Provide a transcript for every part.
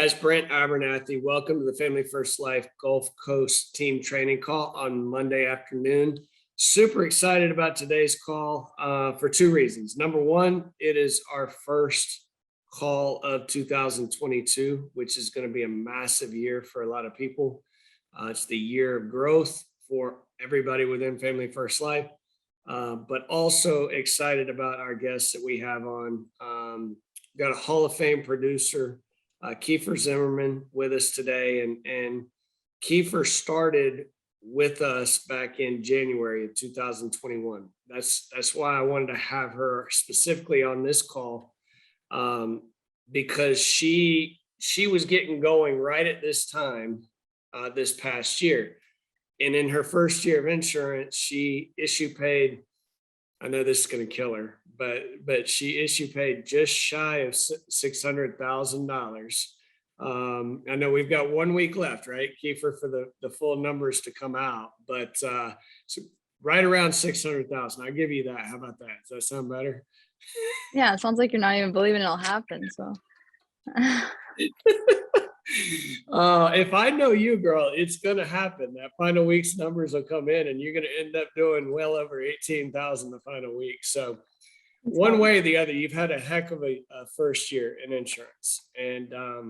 guys, Brent Abernathy. Welcome to the Family First Life Gulf Coast team training call on Monday afternoon. Super excited about today's call for two reasons. Number one, it is our first call of 2022, which is going to be a massive year for a lot of people. It's the year of growth for everybody within Family First Life, but also excited about our guests that we have on. Got a Hall of Fame producer, Kiefer Zimmerman, with us today, and Kiefer started with us back in January of 2021. That's why I wanted to have her specifically on this call, because she was getting going right at this time this past year, and in her first year of insurance, she issue paid. I know this is going to kill her, but she issue paid just shy of $600,000. I know we've got 1 week left, right, Kiefer, for the full numbers to come out, but so right around 600,000. I'll give you that. How about that? Does that sound better? Yeah, it sounds like you're not even believing it'll happen. So if I know you, girl, it's gonna happen. That final week's numbers will come in and you're gonna end up doing well over 18,000 the final week. So one way or the other, you've had a heck of a first year in insurance, and I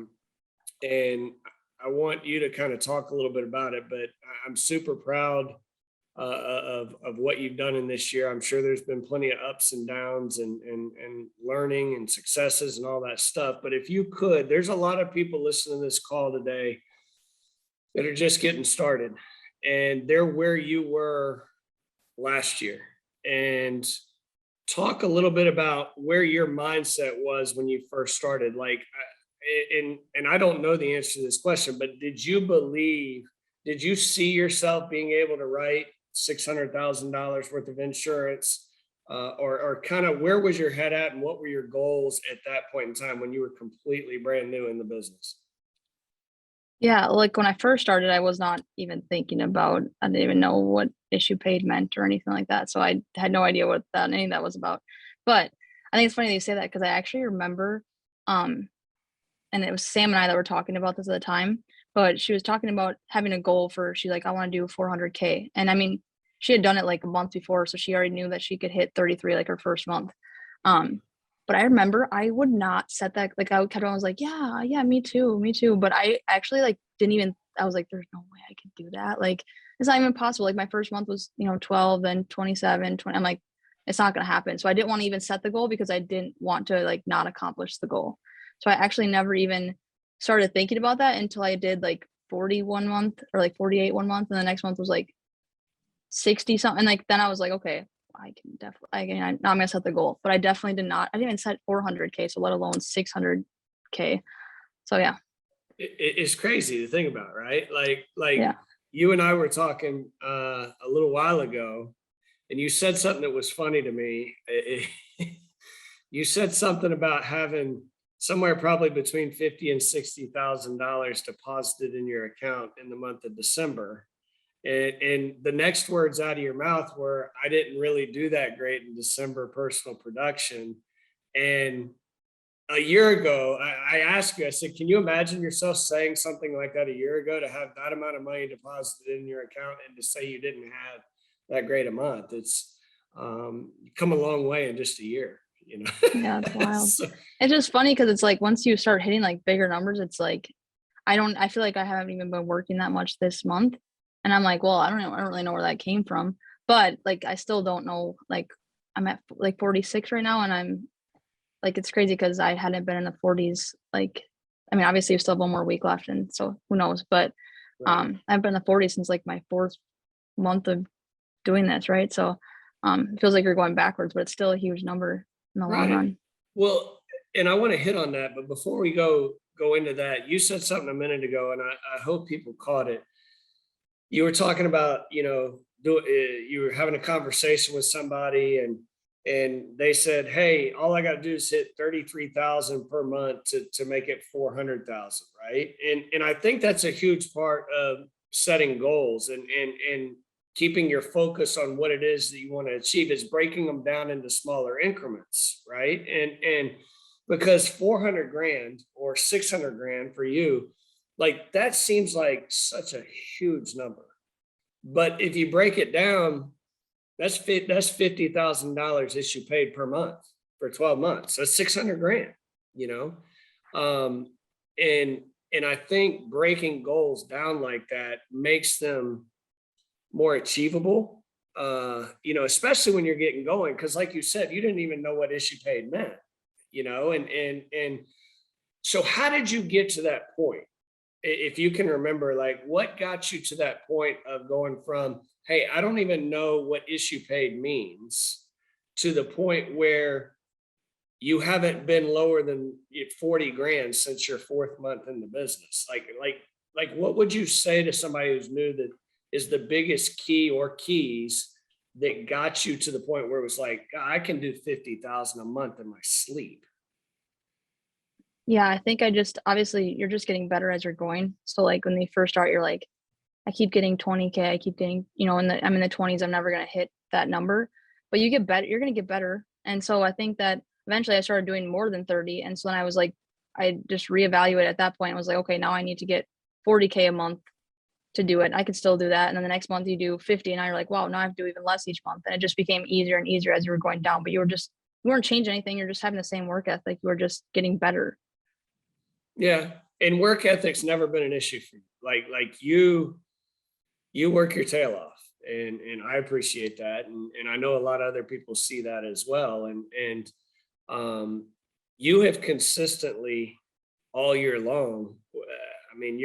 want you to kind of talk a little bit about it. But I'm super proud of what you've done in this year. I'm sure there's been plenty of ups and downs and learning and successes and all that stuff. But if you could, there's a lot of people listening to this call today that are just getting started, and they're where you were last year. And talk a little bit about where your mindset was when you first started. Like, and I don't know the answer to this question, but did you see yourself being able to write $600,000 worth of insurance, or kind of where was your head at, and what were your goals at that point in time when you were completely brand new in the business? yeah, like when I first started, I was not even thinking about, I didn't even know what issue paid meant or anything like that. So I had no idea what any of that was about. But I think it's funny that you say that, because I actually remember, and it was Sam and I that were talking about this at the time, but she was talking about having a goal for, she's like, I want to do 400K. And I mean, she had done it like a month before, so she already knew that she could hit 33 like her first month. But I remember I would not set that, like I was like, yeah, me too. But I actually like didn't even, I was like, there's no way I could do that. Like, it's not even possible. Like my first month was, 12, then 27, 20. I'm like, it's not going to happen. So I didn't want to even set the goal, because I didn't want to like not accomplish the goal. So I actually never even started thinking about that until I did like 40 1 month, or like 48 1 month. And the next month was like 60 something. Like, then I was like, okay, I can definitely, now I'm going to set the goal. But I definitely did not, I didn't even set 400K, so let alone 600K. So yeah. It's crazy to think about, right? Like Yeah. you and I were talking a little while ago, and you said something that was funny to me. You said something about having somewhere probably between $50,000 and $60,000 deposited in your account in the month of December. And the next words out of your mouth were, I didn't really do that great in December personal production. And a year ago, I asked you, I said, can you imagine yourself saying something like that a year ago, to have that amount of money deposited in your account and to say you didn't have that great a month? It's come a long way in just a year, Yeah, it's wild. So, It's just funny because it's like once you start hitting like bigger numbers, it's like I feel like I haven't even been working that much this month. And I'm like, well, I don't really know where that came from. But like I still don't know, like I'm at like 46 right now, and I'm like, it's crazy because I hadn't been in the 40s. Like, I mean, obviously we still have 1 more week left, and so who knows? But right. I've been in the 40s since like my 4th month of doing this, right? So it feels like you're going backwards, but it's still a huge number in the long Right. run. Well, and I want to hit on that, but before we go into that, you said something a minute ago, and I hope people caught it. You were talking about, you were having a conversation with somebody, and they said, hey, all I got to do is hit 33,000 per month to make it 400,000, right? And I think that's a huge part of setting goals, and keeping your focus on what it is that you want to achieve, is breaking them down into smaller increments, right? And because 400 grand or 600 grand for you, like that seems like such a huge number. But if you break it down, that's $50,000 issue paid per month for 12 months. That's 600 grand, you know? Um, and, and I think breaking goals down like that makes them more achievable, especially when you're getting going. Cause like you said, you didn't even know what issue paid meant, and so how did you get to that point? If you can remember, like what got you to that point of going from, hey, I don't even know what issue paid means, to the point where you haven't been lower than 40 grand since your fourth month in the business. Like what would you say to somebody who's new that is the biggest key or keys that got you to the point where it was like, "God, I can do 50,000 a month in my sleep." Yeah, I think I just obviously you're just getting better as you're going. So like when you first start, you're like, I keep getting 20K, I keep getting, I'm in the 20s, I'm never gonna hit that number. But you get better, you're gonna get better. And so I think that eventually I started doing more than 30. And so then I was like, I just reevaluated at that point. I was like, okay, now I need to get 40K a month to do it. I could still do that. And then the next month you do 50, and now you're like, wow, now I have to do even less each month. And it just became easier and easier as you were going down. But you weren't changing anything, you're just having the same work ethic. You were just getting better. Yeah. And work ethic's never been an issue for you. Like you work your tail off, and I appreciate that. And I know a lot of other people see that as well. Um you have consistently all year long. I mean,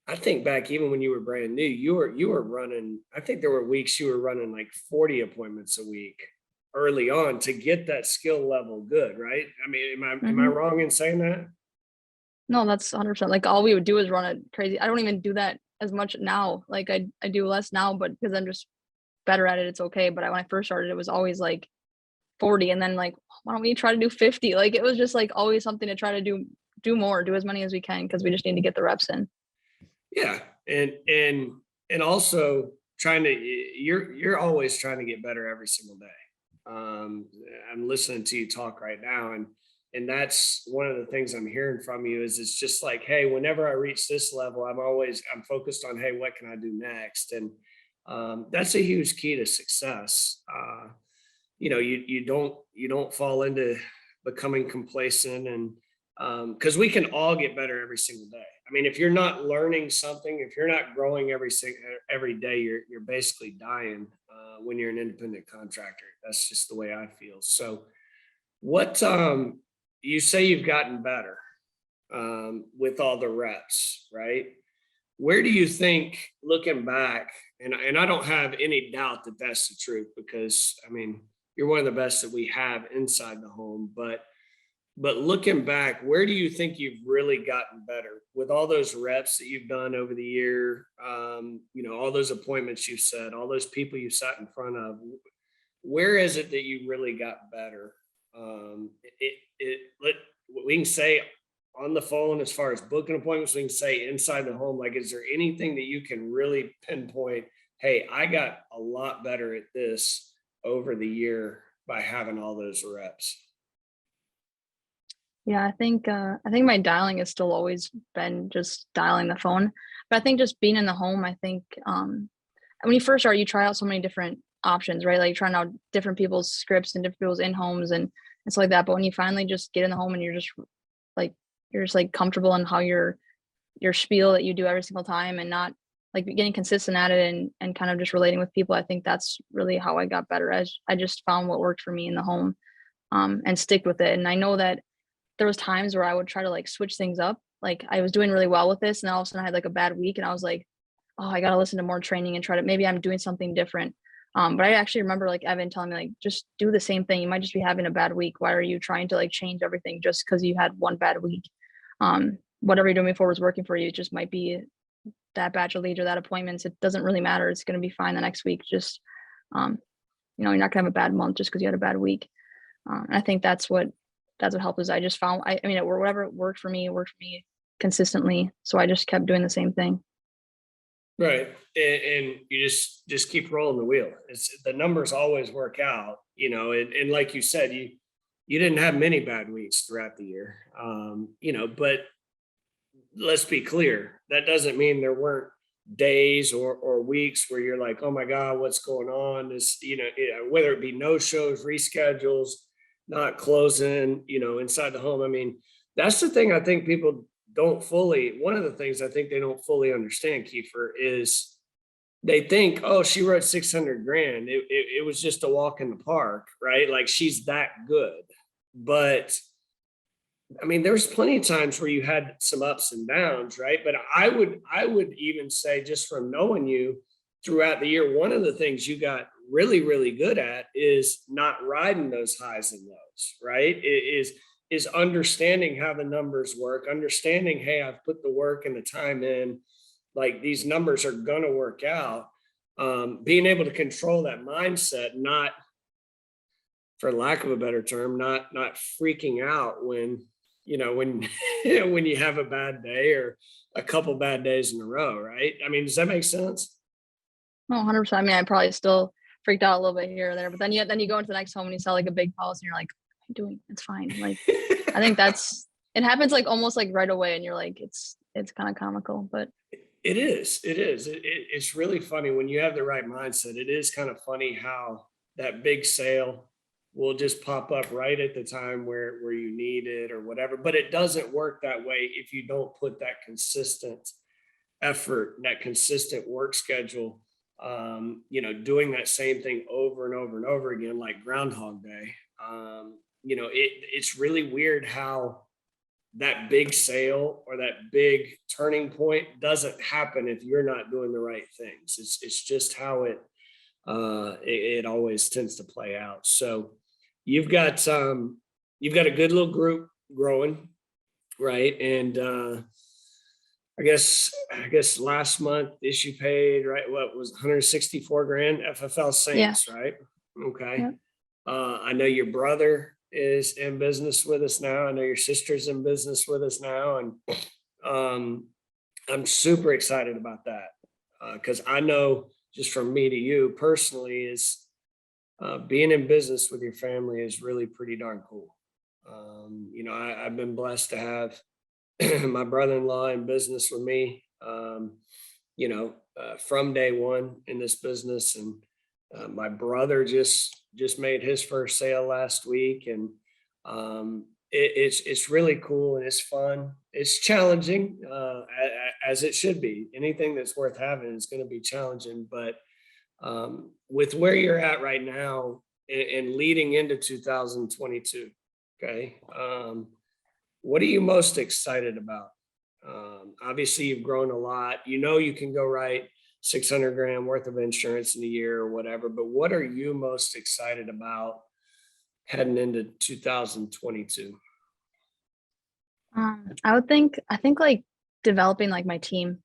I think back even when you were brand new, you were running, I think there were weeks you were running like 40 appointments a week early on to get that skill level good, right? I mean, am I Hmm. wrong in saying that? No, that's 100%. Like all we would do is run it crazy. I don't even do that as much now. Like I do less now, but because I'm just better at it, it's okay. But when I first started, it was always like 40, and then like, why don't we try to do 50? Like it was just like always something to try to do more, do as many as we can because we just need to get the reps in. Yeah. And also trying to, you're always trying to get better every single day. Um, I'm listening to you talk right now, and that's one of the things I'm hearing from you is it's just like, hey, whenever I reach this level, I'm focused on, hey, what can I do next? And that's a huge key to success. You don't fall into becoming complacent, and because we can all get better every single day. I mean, if you're not learning something, if you're not growing every day, you're basically dying when you're an independent contractor. That's just the way I feel. So, what you say you've gotten better with all the reps, right? Where do you think, looking back, and I don't have any doubt that that's the truth, because I mean, you're one of the best that we have inside the home, but looking back, where do you think you've really gotten better with all those reps that you've done over the year? All those appointments you set, all those people you sat in front of. Where is it that you really got better? We can say on the phone as far as booking appointments. We can say inside the home. Like, is there anything that you can really pinpoint? Hey, I got a lot better at this over the year by having all those reps. Yeah, I think my dialing has still always been just dialing the phone. But I think just being in the home, I think when you first start, you try out so many different options, right? Like trying out different people's scripts and different people's in homes and stuff like that. But when you finally just get in the home and like you're just like comfortable in how your spiel that you do every single time and not like getting consistent at it and kind of just relating with people, I think that's really how I got better. As I just found what worked for me in the home and stick with it. And I know that there was times where I would try to like switch things up. Like I was doing really well with this, and all of a sudden I had like a bad week, and I was like, "Oh, I gotta listen to more training and try to maybe I'm doing something different." But I actually remember like Evan telling me like, "Just do the same thing. You might just be having a bad week. Why are you trying to like change everything just because you had one bad week? Whatever you're doing before was working for you. It just might be that batch of leads or that appointments. It doesn't really matter. It's gonna be fine the next week. Just um, you're not gonna have a bad month just because you had a bad week." And I think that's what helped is I just found I mean, whatever worked for me, it worked for me consistently. So I just kept doing the same thing. Right. And you just keep rolling the wheel. It's the numbers always work out, and like you said, you didn't have many bad weeks throughout the year. But let's be clear, that doesn't mean there weren't days or weeks where you're like, oh my God, what's going on? Whether it be no shows, reschedules, not closing, inside the home. I mean, that's the thing I think people don't fully, one of the things I think they don't fully understand, Kiefer, is they think, oh, she wrote 600 grand. It was just a walk in the park, right? Like she's that good. But I mean, there was plenty of times where you had some ups and downs, right? But I would even say, just from knowing you throughout the year, one of the things you got really, really good at is not riding those highs and lows, right? Is understanding how the numbers work, understanding, hey, I've put the work and the time in, like these numbers are gonna work out. Being able to control that mindset, not, for lack of a better term, not freaking out when when when you have a bad day or a couple bad days in a row, right? I mean, does that make sense? No, 100%. I mean, I probably still freaked out a little bit here or there, but then you go into the next home and you sell like a big house and you're like, "What am I doing? It's fine." Like, I think it happens like almost like right away, and you're like, it's kind of comical, but It is. It is. It's really funny when you have the right mindset. It is kind of funny how that big sale will just pop up right at the time where you need it or whatever. But it doesn't work that way if you don't put that consistent effort, that consistent work schedule. Doing that same thing over and over and over again, like Groundhog Day. It's really weird how that big sale or that big turning point doesn't happen if you're not doing the right things. It's just how it always tends to play out. So you've got you've got a good little group growing, right? And I guess last month issue paid, right, what was 164 grand, FFL yeah. Saints, right? Okay. Yep. I know your brother is in business with us now. I know your sister's in business with us now. And um, I'm super excited about that because I know, just from me to you personally, is being in business with your family is really pretty darn cool. I've been blessed to have my brother-in-law in business with me, from day one in this business. And my brother just made his first sale last week, and it's really cool and it's fun. It's challenging, as it should be. Anything that's worth having is going to be challenging, but with where you're at right now and leading into 2022, okay, what are you most excited about? Obviously, you've grown a lot. You can go write 600 grand worth of insurance in a year or whatever, but what are you most excited about heading into 2022? I think like developing like my team.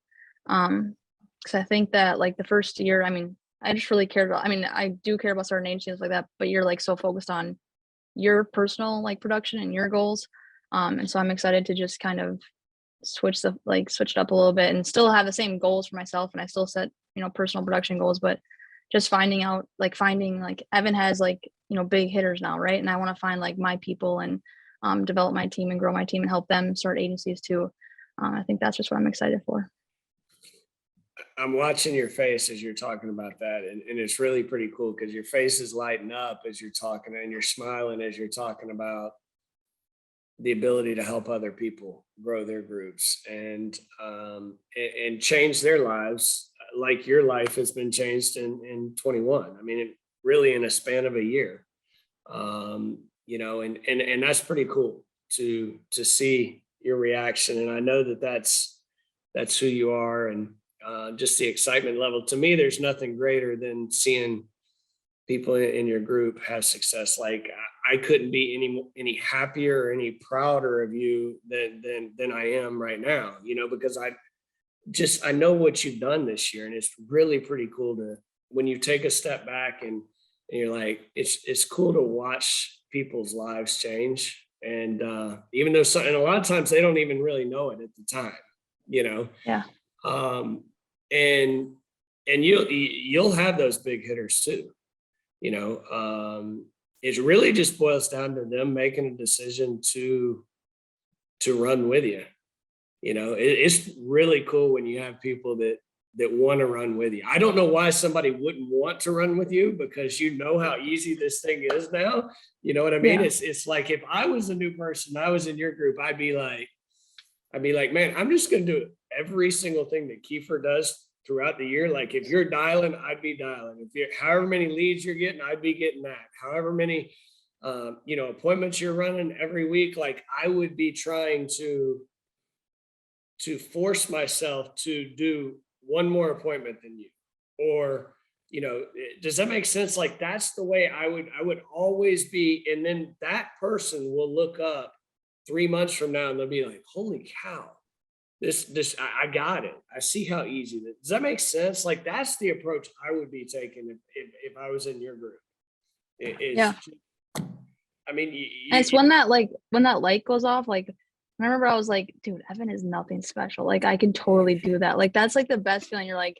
Because I think that like the first year, I mean, I just really cared about, I mean, I do care about certain agencies like that, but you're like so focused on your personal like production and your goals. And so I'm excited to just kind of switch it up a little bit and still have the same goals for myself. And I still set, personal production goals, but just finding like Evan has like, big hitters now, right? And I want to find like my people and develop my team and grow my team and help them start agencies too. I think that's just what I'm excited for. I'm watching your face as you're talking about that, and it's really pretty cool because your face is lighting up as you're talking, and you're smiling as you're talking about the ability to help other people grow their groups and change their lives, like your life has been changed in 21. I mean, really in a span of a year. And that's pretty cool to see your reaction. And I know that's who you are, and just the excitement level. To me, there's nothing greater than seeing people in your group have success. Like I couldn't be any happier or any prouder of you than I am right now, because I know what you've done this year, and it's really pretty cool to, when you take a step back and you're like, it's cool to watch people's lives change. And even though and a lot of times they don't even really know it at the time, Yeah. um, and you'll have those big hitters too, you know, um, it really just boils down to them making a decision to run with you. It's really cool when you have people that want to run with you. I don't know why somebody wouldn't want to run with you, because you know how easy this thing is now. You know what I mean? Yeah. It's like, if I was a new person, I was in your group, I'd be like, man, I'm just going to do every single thing that Kiefer does throughout the year. Like, if you're dialing, I'd be dialing. If you're, however many leads you're getting, I'd be getting that. However many, appointments you're running every week, like, I would be trying to force myself to do one more appointment than you. Or, does that make sense? Like, that's the way I would always be. And then that person will look up 3 months from now and they'll be like, holy cow, I got it. I see how easy it is. Does that make sense? Like, that's the approach I would be taking if I was in your group. Yeah. I mean, And it's when that light goes off, like, I remember I was like, dude, Evan is nothing special. Like, I can totally do that. Like, that's like the best feeling. You're like,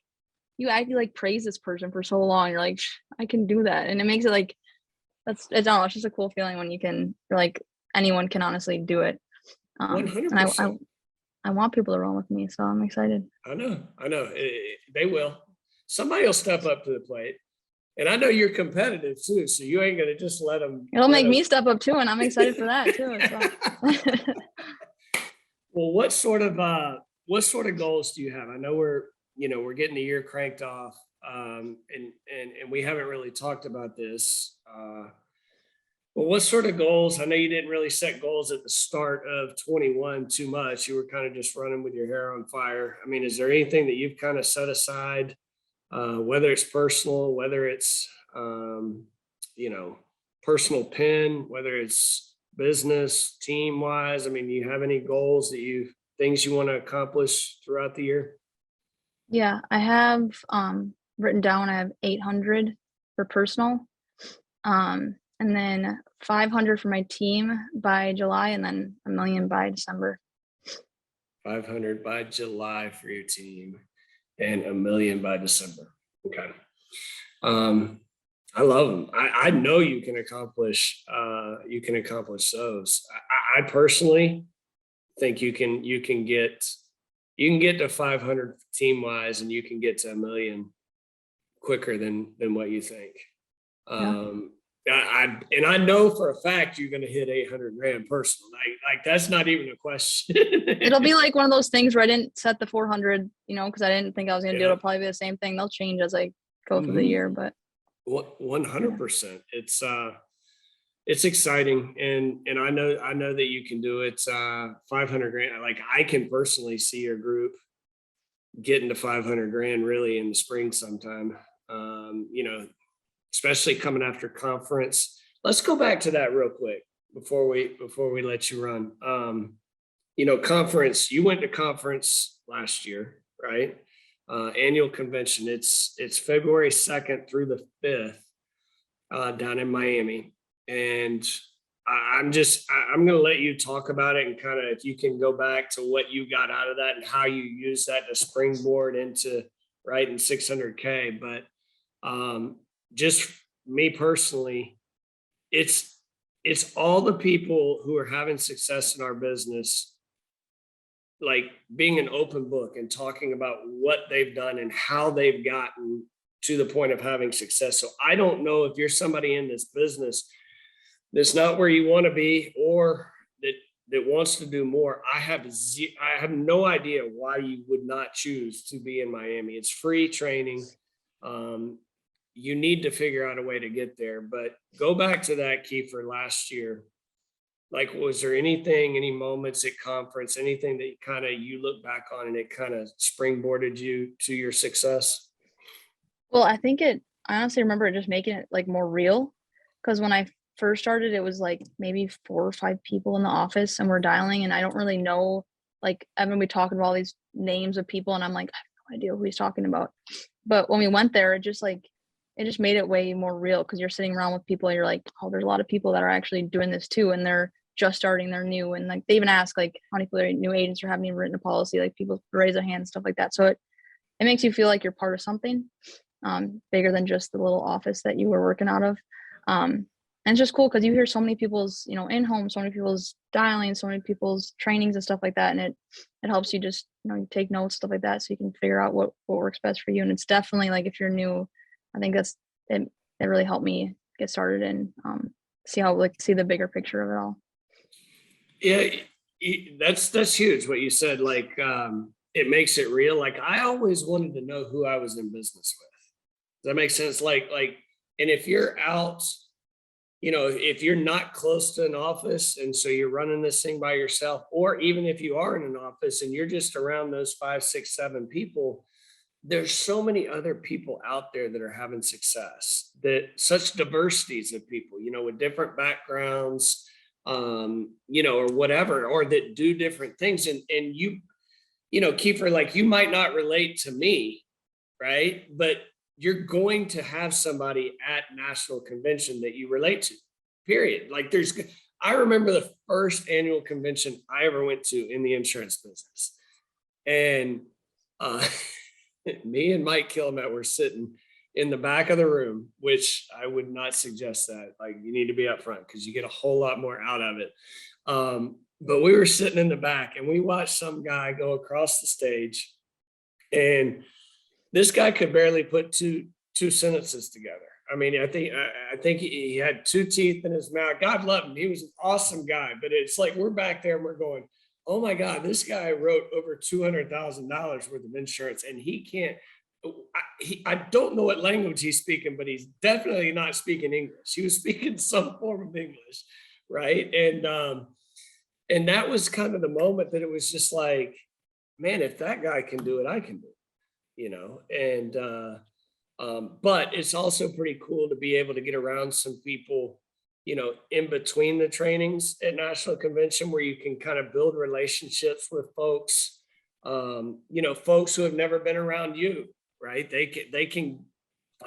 you actually like praise this person for so long. You're like, I can do that. And it makes it like, I don't know, it's just a cool feeling when you're like, anyone can honestly do it. And 100%. I want people to run with me. So I'm excited. I know. They will. Somebody will step up to the plate. And I know you're competitive too, so you ain't gonna just let them. It'll make me step up too, and I'm excited for that too. So. Well, what sort of goals do you have? I know we're getting the year cranked off, and we haven't really talked about this. But what sort of goals? I know you didn't really set goals at the start of 21 too much. You were kind of just running with your hair on fire. I mean, is there anything that you've kind of set aside? Whether it's personal, whether it's, personal pin, whether it's business, team wise. I mean, do you have any goals things you want to accomplish throughout the year? Yeah, I have written down. I have 800 for personal, and then 500 for my team by July, and then 1 million by December. 500 by July for your team, and 1 million by December. Okay. I love them. I know you can accomplish those. I personally think you can get to 500 team wise, and you can get to 1 million quicker than what you think. Yeah. I know for a fact you're going to hit 800 grand personal. Like that's not even a question. It'll be like one of those things where I didn't set the 400, because I didn't think I was going to do it. Yeah. It'll probably be the same thing. They'll change as I go through the year, but 100%. It's exciting. And I know that you can do it. 500 grand. Like, I can personally see your group getting to 500 grand really in the spring sometime. Especially coming after conference. Let's go back to that real quick before we let you run. Conference, you went to conference last year, right? Annual convention. It's February 2nd through the 5th down in Miami. And I'm going to let you talk about it, and kind of, if you can go back to what you got out of that and how you use that to springboard into writing 600K. But just me personally, it's all the people who are having success in our business, like being an open book and talking about what they've done and how they've gotten to the point of having success. So I don't know if you're somebody in this business that's not where you want to be, or that wants to do more. I have no idea why you would not choose to be in Miami. It's free training. You need to figure out a way to get there. But go back to that, Kiefer, last year. Like, was there any moments at conference, anything that you look back on and it kind of springboarded you to your success? Well, I honestly remember just making it like more real, because when I first started, it was like maybe 4 or 5 people in the office and we're dialing, and I don't really know, like, Evan, we talking about all these names of people, and I'm like, I have no idea who he's talking about. But when we went there, it just made it way more real, because you're sitting around with people and you're like, oh, there's a lot of people that are actually doing this too, and they're just starting, they're new, and like they even ask like how many people are new agents or haven't even written a policy, like people raise their hands, stuff like that. So it makes you feel like you're part of something bigger than just the little office that you were working out of. And it's just cool because you hear so many people's, in-home, so many people's dialing, so many people's trainings and stuff like that, and it helps you just, you take notes, stuff like that, so you can figure out what works best for you. And it's definitely like if you're new, I think that's it. It really helped me get started and see the bigger picture of it all. Yeah, that's huge what you said. Like, it makes it real. Like, I always wanted to know who I was in business with. Does that make sense? Like, and if you're out, if you're not close to an office and so you're running this thing by yourself, or even if you are in an office and you're just around those 5, 6, 7 people, there's so many other people out there that are having success, that such diversities of people, with different backgrounds, or whatever, or that do different things. And Kiefer, like, you might not relate to me, right? But you're going to have somebody at national convention that you relate to, period. Like, I remember the first annual convention I ever went to in the insurance business. And me and Mike Kilmet were sitting in the back of the room, which I would not suggest that. Like, you need to be up front because you get a whole lot more out of it. But we were sitting in the back and we watched some guy go across the stage, and this guy could barely put two sentences together. I mean, I think he had 2 teeth in his mouth. God love him. He was an awesome guy. But it's like we're back there and we're going, oh my God, this guy wrote over $200,000 worth of insurance, and he can't. I don't know what language he's speaking, but he's definitely not speaking English. He was speaking some form of English, right? And that was kind of the moment that it was just like, man, if that guy can do it, I can do it, but it's also pretty cool to be able to get around some people, in between the trainings at national convention, where you can kind of build relationships with folks, folks who have never been around you, right? They can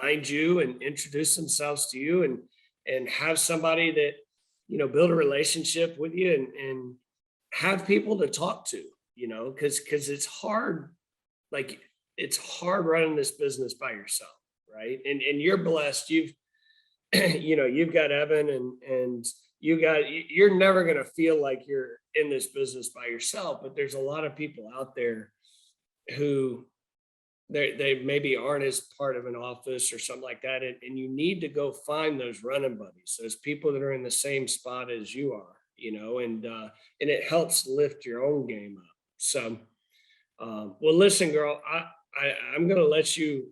find you and introduce themselves to you, and have somebody that, build a relationship with you, and have people to talk to, because it's hard. Like, it's hard running this business by yourself, right? And you're blessed. You've got Evan, and you're never going to feel like you're in this business by yourself. But there's a lot of people out there who they maybe aren't as part of an office or something like that. And you need to go find those running buddies, those people that are in the same spot as you are, and it helps lift your own game up. So, well, listen, girl, I'm going to let you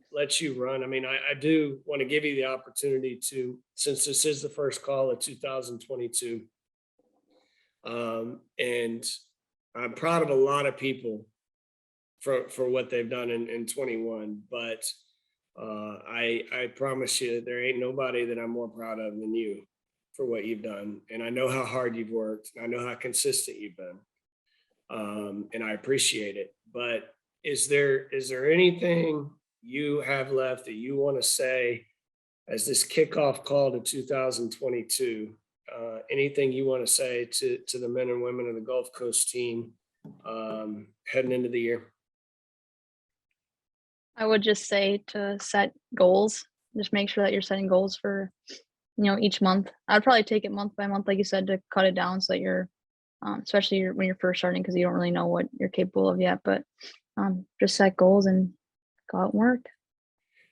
run. I mean, I do want to give you the opportunity to, since this is the first call of 2022, and I'm proud of a lot of people for what they've done in 21. But I promise you that there ain't nobody that I'm more proud of than you for what you've done. And I know how hard you've worked. I know how consistent you've been. And I appreciate it. But is there anything you have left that you want to say as this kickoff call to 2022? Anything you want to say to the men and women of the Gulf Coast team heading into the year? I would just say to set goals. Just make sure that you're setting goals for, each month. I'd probably take it month by month, like you said, to cut it down so that you're, especially when you're first starting, because you don't really know what you're capable of yet. But just set goals and go out and work.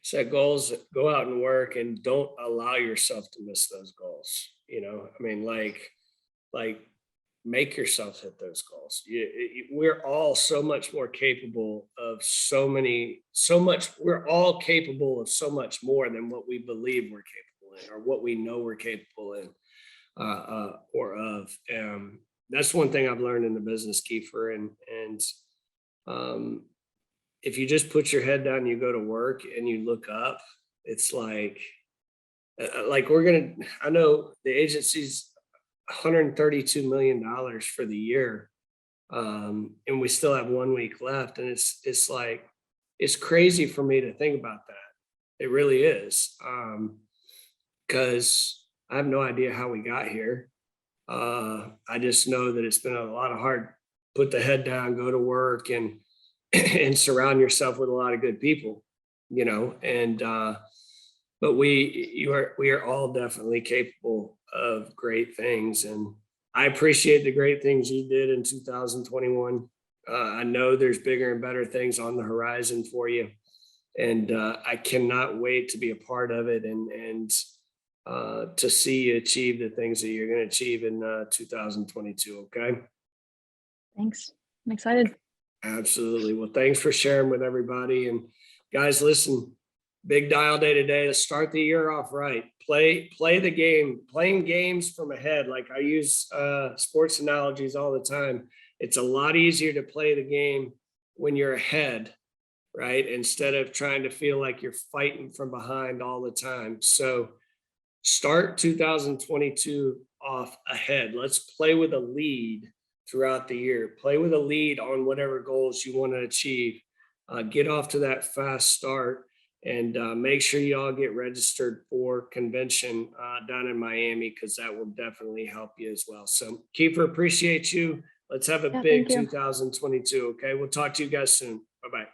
Set goals, go out and work, and don't allow yourself to miss those goals. I mean, like make yourself hit those goals. We're all so much more capable of we're all capable of so much more than what we believe we're capable in, or what we know we're capable in, or of. That's one thing I've learned in the business, Kiefer. And if you just put your head down, you go to work and you look up, it's like I know the agency's $132 million for the year. And we still have 1 week left. And it's like, it's crazy for me to think about that. It really is. Because I have no idea how we got here. I just know that it's been a lot of hard, put the head down, go to work, and and surround yourself with a lot of good people, and but we are all definitely capable of great things. And I appreciate the great things you did in 2021. I know there's bigger and better things on the horizon for you. And I cannot wait to be a part of it and to see you achieve the things that you're going to achieve in 2022. Okay. Thanks. I'm excited. Absolutely. Well, thanks for sharing with everybody. And guys, listen, big dial day today to start the year off right. Play the game, playing games from ahead. Like I use sports analogies all the time. It's a lot easier to play the game when you're ahead, right? Instead of trying to feel like you're fighting from behind all the time. So start 2022 off ahead. Let's play with a lead throughout the year. Play with a lead on whatever goals you want to achieve. Get off to that fast start and make sure you all get registered for convention down in Miami, because that will definitely help you as well. So Kiefer, appreciate you. Let's have a Yeah, big thank you. 2022. Okay. We'll talk to you guys soon. Bye-bye.